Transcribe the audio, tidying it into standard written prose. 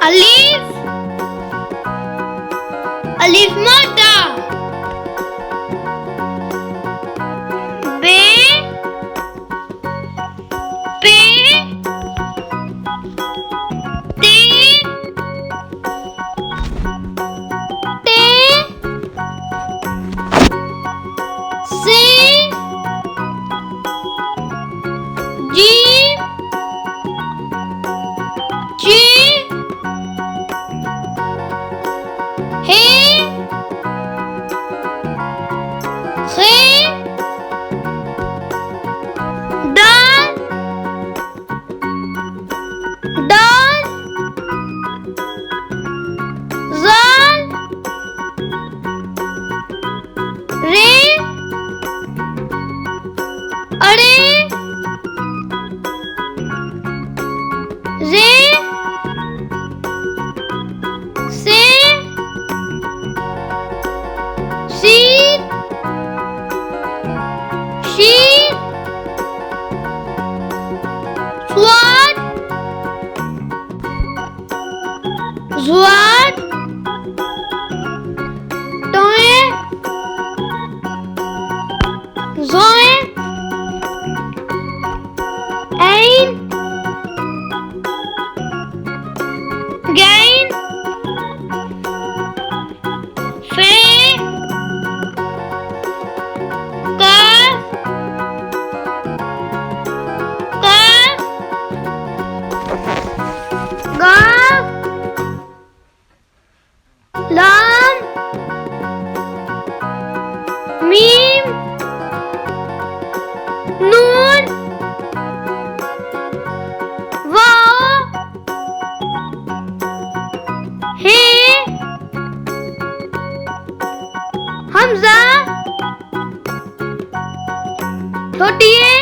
alif, alif madda, be, pe, te, te, se, Jimm, Chay, hey, khay, dal, dal, zal, re, are, re, se, sheet, sheet, swat, zwat, toe, zoe, ain, gain, fe, kaf, kaf, gaf, lam, mim, nun, واو, he, hamza, छोटी है